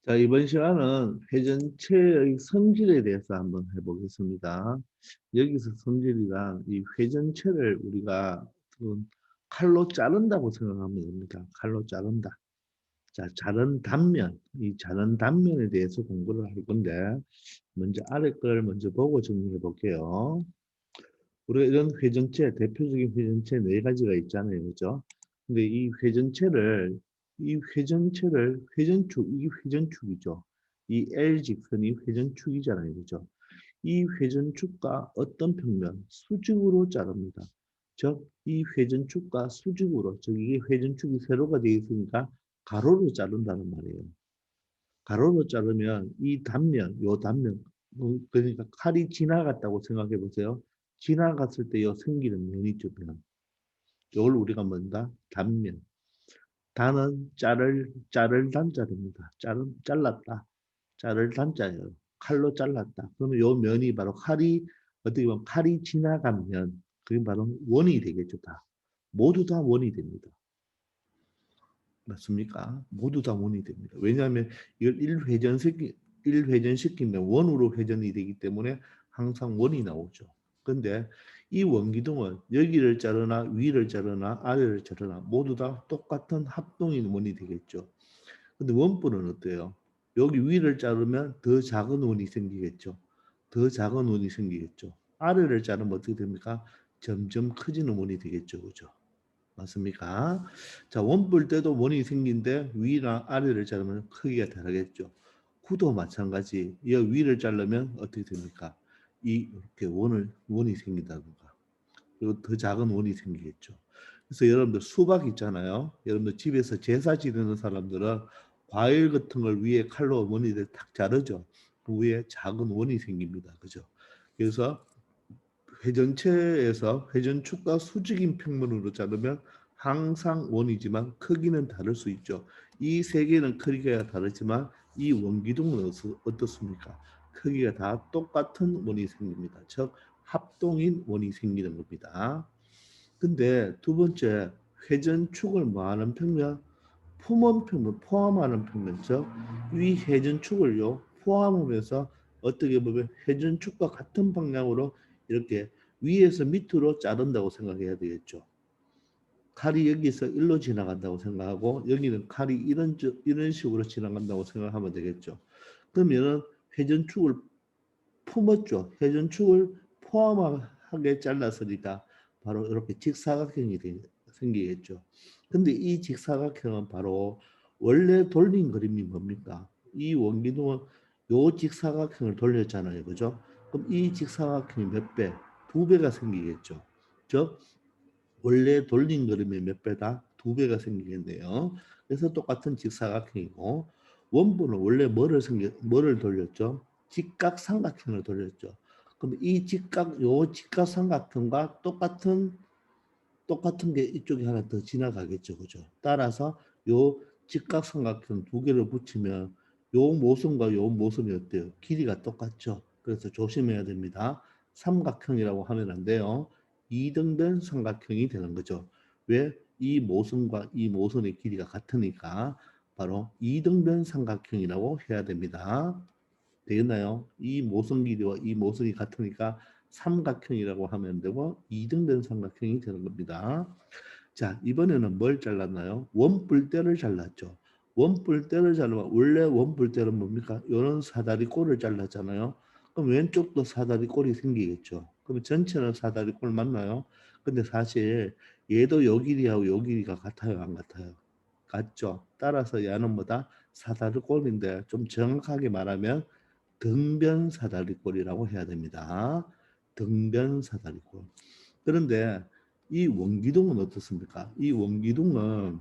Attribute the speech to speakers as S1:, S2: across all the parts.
S1: 자, 이번 시간은 회전체의 성질에 대해서 한번 해보겠습니다. 여기서 성질이란 이 회전체를 우리가 칼로 자른다고 생각하면 됩니다. 칼로 자른다. 자, 자른 단면, 이 자른 단면에 대해서 공부를 할 건데, 먼저 아래 걸 먼저 보고 정리해 볼게요. 우리가 이런 회전체, 대표적인 회전체 네 가지가 있잖아요. 그죠? 근데 이 회전체를, 회전축, 이게 회전축이죠. 이 L직선이 회전축이잖아요. 그죠? 이 회전축과 어떤 평면, 수직으로 자릅니다. 즉, 이 회전축과 수직으로, 즉, 이게 회전축이 세로가 되어 있으니까 가로로 자른다는 말이에요. 가로로 자르면 이 단면, 요 단면, 그러니까 칼이 지나갔다고 생각해 보세요. 지나갔을 때 요 생기는 면이 죠 면. 이걸 우리가 뭔다? 단면. 단은 자를 단자입니다. 잘랐다. 자를 단자예요. 칼로 잘랐다. 그러면 요 면이 바로 칼이, 어떻게 보면 칼이 지나간 면, 그게 바로 원이 되겠죠. 다. 모두 다 원이 됩니다. 맞습니까? 모두 다 원이 됩니다. 왜냐하면 이걸 일회전시키면 원으로 회전이 되기 때문에 항상 원이 나오죠. 근데 이 원기둥은 여기를 자르나 위를 자르나 아래를 자르나 모두 다 똑같은 합동인 원이 되겠죠. 근데 원뿔은 어때요? 여기 위를 자르면 더 작은 원이 생기겠죠. 더 작은 원이 생기겠죠. 아래를 자르면 어떻게 됩니까? 점점 커지는 원이 되겠죠. 그죠? 맞습니까? 자, 원뿔 때도 원이 생긴데 위나 아래를 자르면 크기가 다르겠죠. 구도 마찬가지. 이 위를 자르면 어떻게 됩니까? 이렇게 원이 생긴다든가. 그리고 더 작은 원이 생기겠죠. 그래서 여러분들 수박 있잖아요. 여러분들 집에서 제사 지내는 사람들은 과일 같은 걸 위에 칼로 원이를 탁 자르죠. 그 위에 작은 원이 생깁니다. 그죠? 그래서 회전체에서 회전축과 수직인 평면으로 자르면 항상 원이지만 크기는 다를 수 있죠. 이 세 개는 크기가 다르지만 이 원기둥은 어떻습니까? 크기가 다 똑같은 원이 생깁니다. 즉 합동인 원이 생기는 겁니다. 근데 두 번째 회전축을 뭐하는 평면? 포함평면, 포함하는 평면, 즉 위 회전축을요 포함하면서 어떻게 보면 회전축과 같은 방향으로 이렇게 위에서 밑으로 자른다고 생각해야 되겠죠. 칼이 여기서 일로 지나간다고 생각하고 여기는 칼이 이런 식으로 지나간다고 생각하면 되겠죠. 그러면은 회전축을 품었죠. 회전축을 포함하게 잘랐으니까 바로 이렇게 직사각형이 생기겠죠. 근데 이 직사각형은 바로 원래 돌린 그림이 뭡니까? 이 원기둥은 요 직사각형을 돌렸잖아요. 그죠? 그럼 이 직사각형이 몇 배? 두 배가 생기겠죠. 즉 원래 돌린 그림의 몇 배다? 두 배가 생기겠네요. 그래서 똑같은 직사각형이고 원본은 원래 뭐를 돌렸죠? 직각삼각형을 돌렸죠. 그럼 이 직각삼각형과 똑같은 게 이쪽에 하나 더 지나가겠죠. 그죠? 따라서 요 직각삼각형 두 개를 붙이면 요 모순과 요 모순이 어때요? 길이가 똑같죠. 그래서 조심해야 됩니다. 삼각형이라고 하면 안 돼요. 이등변 삼각형이 되는 거죠. 왜? 이 모순과 이 모순의 길이가 같으니까 바로 이등변 삼각형이라고 해야 됩니다. 되겠나요? 이 모순 길이와 이 모순이 같으니까 삼각형이라고 하면 되고 이등변 삼각형이 되는 겁니다. 자, 이번에는 뭘 잘랐나요? 원뿔대를 잘랐죠. 원뿔대를 자르면 원래 원뿔대는 뭡니까? 이런 사다리 꼴을 잘랐잖아요. 그럼 왼쪽도 사다리 꼴이 생기겠죠. 그럼 전체는 사다리 꼴 맞나요? 근데 사실 얘도 요 길이하고 요 길이가 같아요, 안 같아요? 같죠. 따라서 얘는 뭐다? 사다리 꼴인데 좀 정확하게 말하면 등변 사다리꼴이라고 해야 됩니다. 등변 사다리꼴. 그런데 이 원기둥은 어떻습니까? 이 원기둥은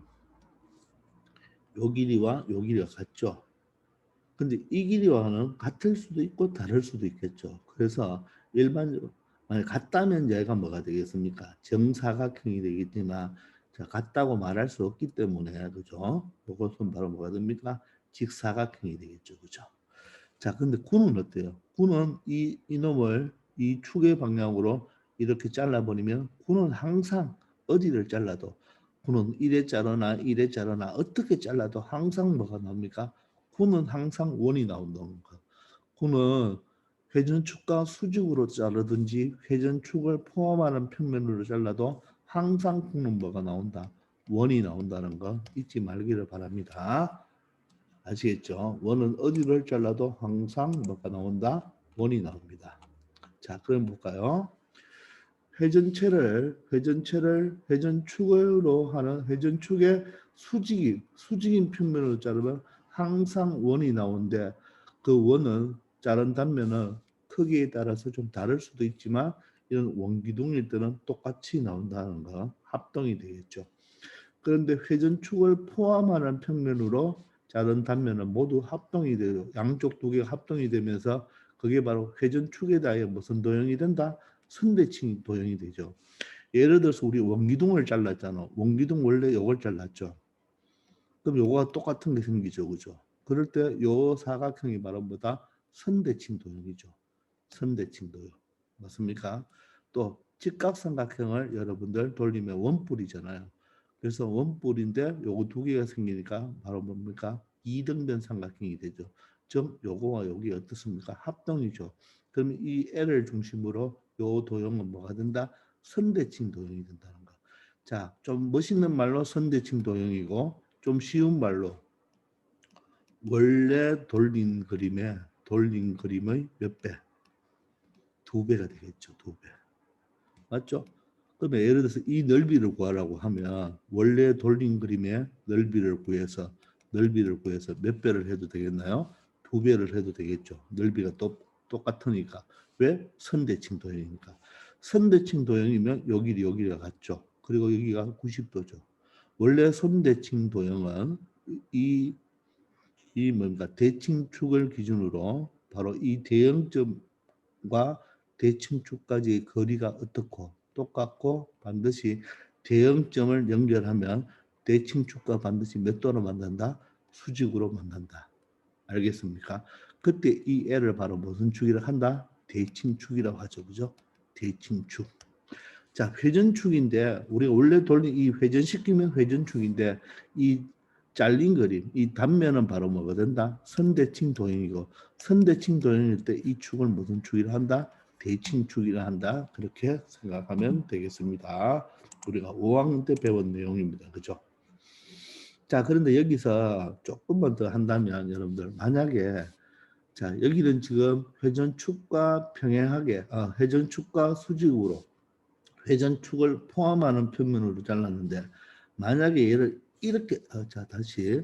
S1: 요 길이와 요 길이가 같죠. 근데 이 길이와는 같을 수도 있고 다를 수도 있겠죠. 그래서 일반적으로 만약 같다면 얘가 뭐가 되겠습니까? 정사각형이 되겠지만 자, 같다고 말할 수 없기 때문에 그죠? 이것은 바로 뭐가 됩니까? 직사각형이 되겠죠. 그죠? 자, 근데 구는 어때요? 구는 이놈을 이 축의 방향으로 이렇게 잘라버리면 구는 항상 어디를 잘라도 구는 이래 자르나 이래 자르나 어떻게 잘라도 항상 뭐가 나옵니까? 9는 항상 원이 나온다는 거. 9는 회전축과 수직으로 자르든지 회전축을 포함하는 평면으로 잘라도 항상 9는 뭐가 나온다? 원이 나온다는 거 잊지 말기를 바랍니다. 아시겠죠? 원은 어디를 잘라도 항상 뭐가 나온다? 원이 나옵니다. 자, 그럼 볼까요? 회전축으로 하는 회전축의 수직인 평면으로 자르면 항상 원이 나오는데 그 원은 자른 단면은 크기에 따라서 좀 다를 수도 있지만 이런 원기둥일 때는 똑같이 나온다는 거 합동이 되겠죠. 그런데 회전축을 포함하는 평면으로 자른 단면은 모두 합동이 돼요. 양쪽 두 개가 합동이 되면서 그게 바로 회전축에 대하여 무슨 도형이 된다? 선대칭 도형이 되죠. 예를 들어서 우리 원기둥을 잘랐잖아. 원기둥 원래 요걸 잘랐죠. 그럼 요거가 똑같은 게 생기죠. 그죠? 그럴 때 요 사각형이 바로 뭐다? 선대칭 도형이죠. 선대칭 도형. 맞습니까? 또 직각삼각형을 여러분들 돌리면 원뿔이잖아요. 그래서 원뿔인데 요거 두 개가 생기니까 바로 뭡니까? 이등변 삼각형이 되죠. 즉 요거와 여기 어떻습니까? 합동이죠. 그럼 이 L을 중심으로 요 도형은 뭐가 된다? 선대칭 도형이 된다는 거. 자, 좀 멋있는 말로 선대칭 도형이고 좀 쉬운 말로 원래 돌린 그림의 몇 배? 2배가 되겠죠. 2배. 맞죠? 그러면 예를 들어서 이 넓이를 구하라고 하면 원래 돌린 그림의 넓이를 구해서 몇 배를 해도 되겠나요? 2배를 해도 되겠죠. 넓이가 똑같으니까. 왜? 선대칭 도형이니까. 선대칭 도형이면 여기가 같죠. 그리고 여기가 90도죠. 원래 선대칭 도형은 이 뭔가 대칭축을 기준으로 바로 이 대형점과 대칭축까지의 거리가 어떻고 똑같고 반드시 대형점을 연결하면 대칭축과 반드시 몇 도로 만든다? 수직으로 만든다. 알겠습니까? 그때 이 L을 바로 무슨 축이라 한다? 대칭축이라고 하죠. 그죠? 대칭축. 자, 회전축인데 우리가 원래 돌린 이 회전시키면 회전축인데 이 잘린 그림, 이 단면은 바로 뭐가 된다? 선대칭 도형이고 선대칭 도형일 때 이 축을 무슨 축이라 한다? 대칭축이라 한다. 그렇게 생각하면 되겠습니다. 우리가 5학년 때 배운 내용입니다. 그죠? 자, 그런데 여기서 조금만 더 한다면 여러분들 만약에 자, 여기는 지금 회전축과 평행하게 회전축과 수직으로 회전축을 포함하는 평면으로 잘랐는데 만약에 얘를 이렇게 자 다시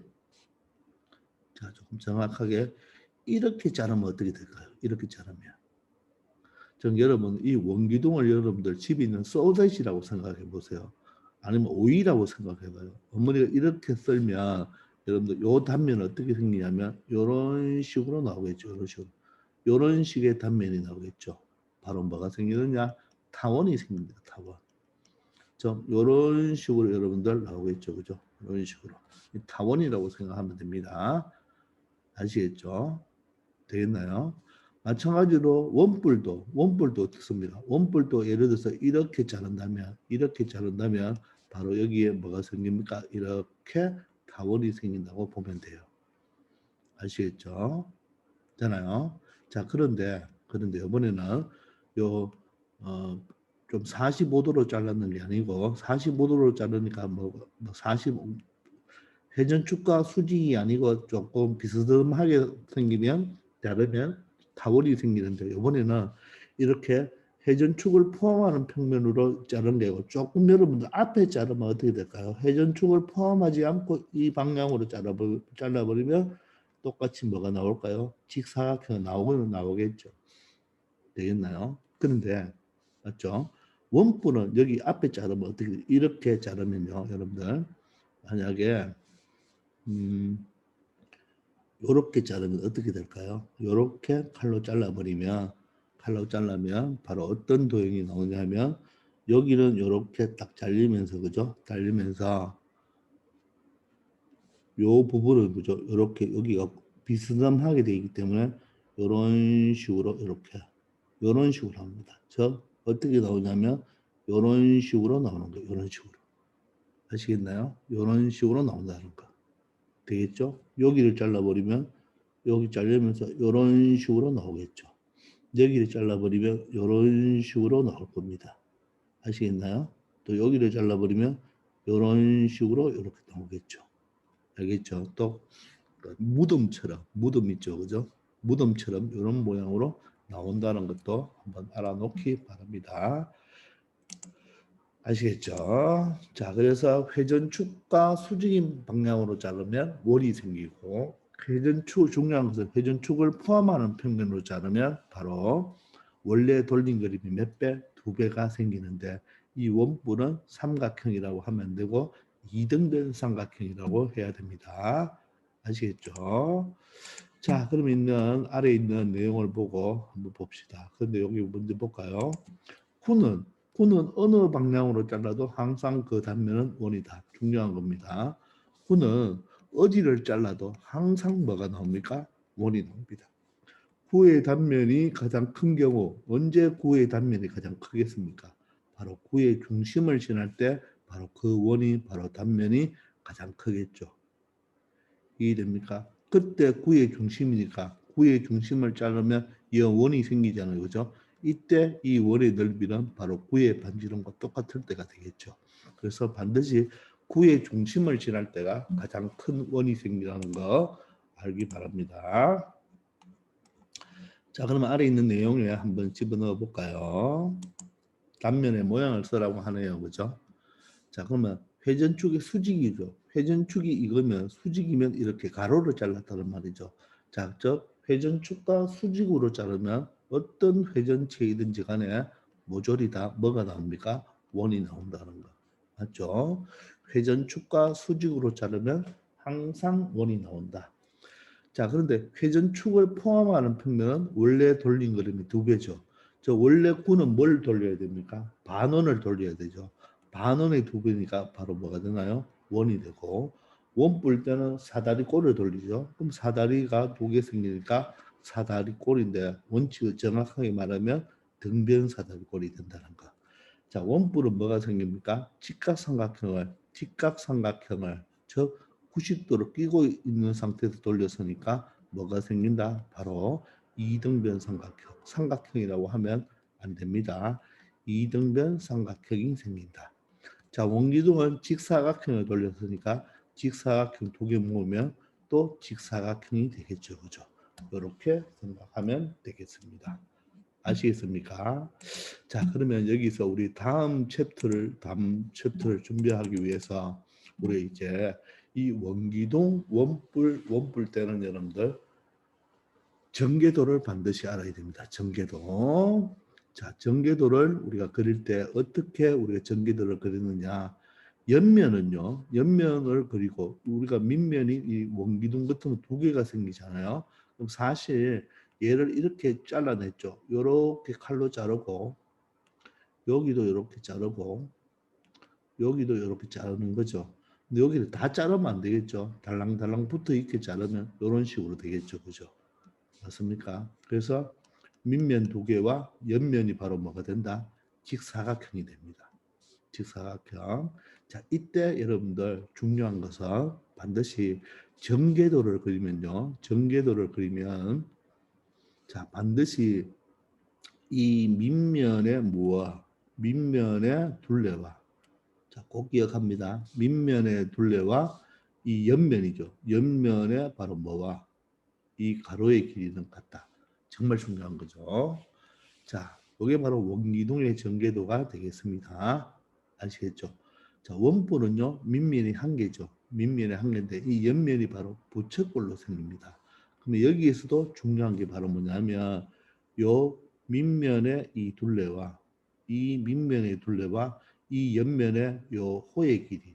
S1: 자 조금 정확하게 이렇게 자르면 어떻게 될까요? 이렇게 자르면 전 여러분 이 원기둥을 여러분들 집에 있는 소셋이라고 생각해 보세요. 아니면 오이라고 생각해 봐요. 어머니가 이렇게 썰면 여러분들 요 단면 어떻게 생기냐면 이런 식으로 나오겠죠. 이런 식으로 이런 식의 단면이 나오겠죠. 바로 뭐가 생기느냐? 타원이 생깁니다. 타원. 좀 이런 식으로 여러분들 나오겠죠. 그죠? 이런 식으로. 타원이라고 생각하면 됩니다. 아시겠죠? 되겠나요? 마찬가지로 원뿔도 어떻습니까? 원뿔도 예를 들어서 이렇게 자른다면 바로 여기에 뭐가 생깁니까? 이렇게 타원이 생긴다고 보면 돼요. 아시겠죠? 잖아요. 자, 그런데 이번에는 요 좀 45도로 잘랐는 게 아니고 45도로 자르니까 뭐40 회전축과 수직이 아니고 조금 비스듬하게 생기면 자르면 타원이 생기는데 이번에는 이렇게 회전축을 포함하는 평면으로 자른 게고 조금 여러분들 앞에 자르면 어떻게 될까요? 회전축을 포함하지 않고 이 방향으로 잘라버리면 똑같이 뭐가 나올까요? 직사각형 나오고는 나오겠죠. 되겠나요? 그런데 맞죠? 원뿔은 여기 앞에 자르면 어떻게 이렇게 자르면요, 여러분들 만약에 요렇게 자르면 어떻게 될까요? 요렇게 칼로 잘라버리면 바로 어떤 도형이 나오냐면 여기는 요렇게 딱 잘리면서 그죠? 잘리면서 요 부분을 그죠? 요렇게 여기가 비스듬하게 되기 때문에 요런 식으로 요런 식으로 합니다. 저 어떻게 나오냐면 요런 식으로 나오는 거예요. 요런 식으로. 아시겠나요? 요런 식으로 나온다는 거. 되겠죠? 여기를 잘라버리면 여기 자르면서 이런 식으로 나오겠죠. 여기를 잘라버리면 이런 식으로 나올 겁니다. 아시겠나요? 또 여기를 잘라버리면 이런 식으로 이렇게 나오겠죠. 알겠죠? 또 무덤처럼, 무덤 있죠, 그죠? 무덤처럼 이런 모양으로 나온다는 것도 한번 알아놓기 바랍니다. 아시겠죠? 자, 그래서 회전축과 수직인 방향으로 자르면 원이 생기고, 회전축, 중요한 것은 회전축을 포함하는 평면으로 자르면 바로 원래 돌린 그림이 몇 배? 두 배가 생기는데, 이 원뿔은 삼각형이라고 하면 되고, 이등변 삼각형이라고 해야 됩니다. 아시겠죠? 자, 그럼 아래 있는 내용을 보고 한번 봅시다. 근데 여기 먼저 볼까요? 후는 어느 방향으로 잘라도 항상 그 단면은 원이다. 중요한 겁니다. 후는 어디를 잘라도 항상 뭐가 나옵니까? 원이 나옵니다. 구의 단면이 가장 큰 경우 언제 구의 단면이 가장 크겠습니까? 바로 구의 중심을 지날 때 바로 그 원이 바로 단면이 가장 크겠죠. 이해됩니까? 그때 구의 중심이니까 구의 중심을 자르면 이 원이 생기잖아요. 그죠? 이때 이 원의 넓이는 바로 구의 반지름과 똑같을 때가 되겠죠. 그래서 반드시 구의 중심을 지날 때가 가장 큰 원이 생기라는 거 알기 바랍니다. 자, 그러면 아래 있는 내용에 한번 집어넣어 볼까요? 단면의 모양을 쓰라고 하네요. 그죠? 자, 그러면 회전축의 수직이죠. 회전축이 이거면 수직이면 이렇게 가로로 잘랐다는 말이죠. 자, 저 회전축과 수직으로 자르면 어떤 회전체이든지 간에 모조리 다 뭐가 나옵니까? 원이 나온다는 거. 맞죠? 회전축과 수직으로 자르면 항상 원이 나온다. 자, 그런데 회전축을 포함하는 평면은 원래 돌린 그림이 두 배죠. 저 원래 구는 뭘 돌려야 됩니까? 반원을 돌려야 되죠. 반원의 두 배니까 바로 뭐가 되나요? 원이 되고, 원 뿔 때는 사다리 꼴을 돌리죠. 그럼 사다리가 두 개 생기니까 사다리 꼴인데, 원칙을 정확하게 말하면 등변 사다리 꼴이 된다는 거. 자, 원뿔은 뭐가 생깁니까? 직각삼각형을 즉 90도로 끼고 있는 상태에서 돌려서니까 뭐가 생긴다? 바로 이등변 삼각형. 삼각형이라고 하면 안 됩니다. 이등변 삼각형이 생긴다. 자, 원기둥은 직사각형을 돌렸으니까 직사각형 두 개 모으면 또 직사각형이 되겠죠. 그죠? 이렇게 생각하면 되겠습니다. 아시겠습니까? 자, 그러면 여기서 우리 다음 챕터를 준비하기 위해서 우리 이제 이 원기둥 원뿔 때는 여러분들 전개도를 반드시 알아야 됩니다. 전개도. 자, 전개도를 우리가 그릴 때 어떻게 우리가 전개도를 그리느냐? 옆면을 그리고 우리가 밑면이 이 원기둥 같은 거 두 개가 생기잖아요. 그럼 사실 얘를 이렇게 잘라냈죠. 이렇게 칼로 자르고 여기도 이렇게 자르고 여기도 이렇게 자르는 거죠. 근데 여기를 다 자르면 안 되겠죠. 달랑달랑 붙어 있게 자르면 이런 식으로 되겠죠. 그죠? 맞습니까? 그래서 밑면 두 개와 옆면이 바로 뭐가 된다? 직사각형이 됩니다. 직사각형. 자, 이때 여러분들 중요한 것은 반드시 전개도를 그리면요. 전개도를 그리면 자, 반드시 이 밑면의 뭐와 밑면의 둘레와 자, 꼭 기억합니다. 밑면의 둘레와 이 옆면이죠. 옆면의 바로 뭐와 이 가로의 길이는 같다. 정말 중요한 거죠. 자, 이게 바로 원기둥의 전개도가 되겠습니다. 아시겠죠? 자, 원뿔은요, 밑면이 한 개죠. 밑면이 한 개인데 이 옆면이 바로 부채꼴로 생깁니다. 그러면 여기에서도 중요한 게 바로 뭐냐면 요 밑면의 이 둘레와 이 밑면의 둘레와 이 옆면의 요 호의 길이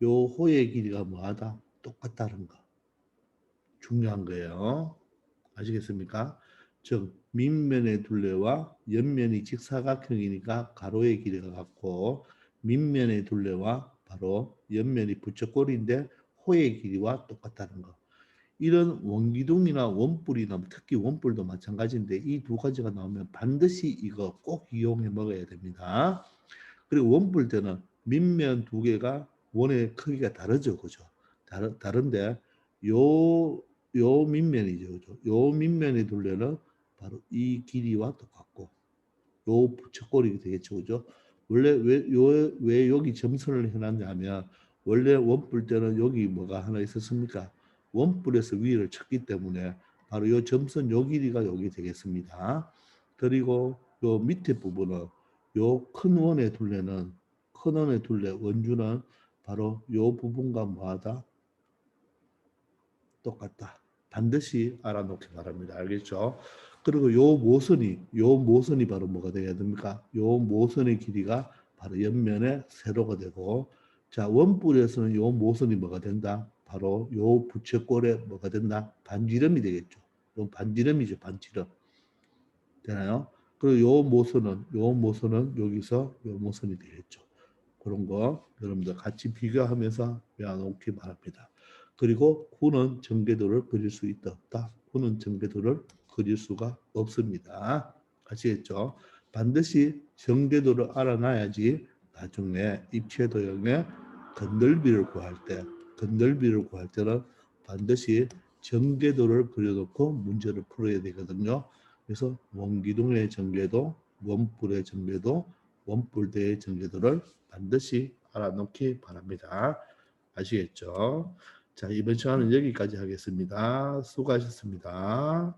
S1: 요 호의 길이가 뭐하다? 똑같다는 거. 중요한 거예요. 아시겠습니까? 즉 밑면의 둘레와 옆면이 직사각형이니까 가로의 길이가 같고 밑면의 둘레와 바로 옆면이 부채꼴인데 호의 길이와 똑같다는 거. 이런 원기둥이나 원뿔이나 특히 원뿔도 마찬가지인데 이 두 가지가 나오면 반드시 이거 꼭 이용해 먹어야 됩니다. 그리고 원뿔 때는 밑면 두 개가 원의 크기가 다르죠. 그죠? 다른데 요 요 밑면이죠. 그죠? 요 밑면의 둘레는 바로 이 길이와 똑같고 요 부채꼴이 되겠죠. 그죠? 원래 왜 여기 점선을 해놨냐면 원래 원뿔 때는 여기 뭐가 하나 있었습니까? 원뿔에서 위를 쳤기 때문에 바로 요 점선 요 길이가 여기 되겠습니다. 그리고 요 밑에 부분은 요 큰 원의 둘레는 큰 원의 둘레 원주는 바로 요 부분과 뭐하다? 똑같다. 반드시 알아놓기 바랍니다. 알겠죠? 그리고 요 모선이 바로 뭐가 돼야 됩니까? 요 모선의 길이가 바로 옆면의 세로가 되고, 자, 원뿔에서는 요 모선이 뭐가 된다? 바로 요 부채꼴에 뭐가 된다? 반지름이 되겠죠. 요 반지름이죠, 반지름. 되나요? 그리고 요 모선은 여기서 요 모선이 되겠죠. 그런 거 여러분들 같이 비교하면서 외워놓기 바랍니다. 그리고 구는 전개도를 그릴 수 있다 없다. 구는 전개도를 그릴 수가 없습니다. 아시겠죠? 반드시 전개도를 알아놔야지 나중에 입체 도형의 건널비를 구할 때는 반드시 전개도를 그려놓고 문제를 풀어야 되거든요. 그래서 원기둥의 전개도, 원뿔의 전개도, 원뿔대의 전개도를 반드시 알아놓기 바랍니다. 아시겠죠? 자, 이번 시간은 여기까지 하겠습니다. 수고하셨습니다.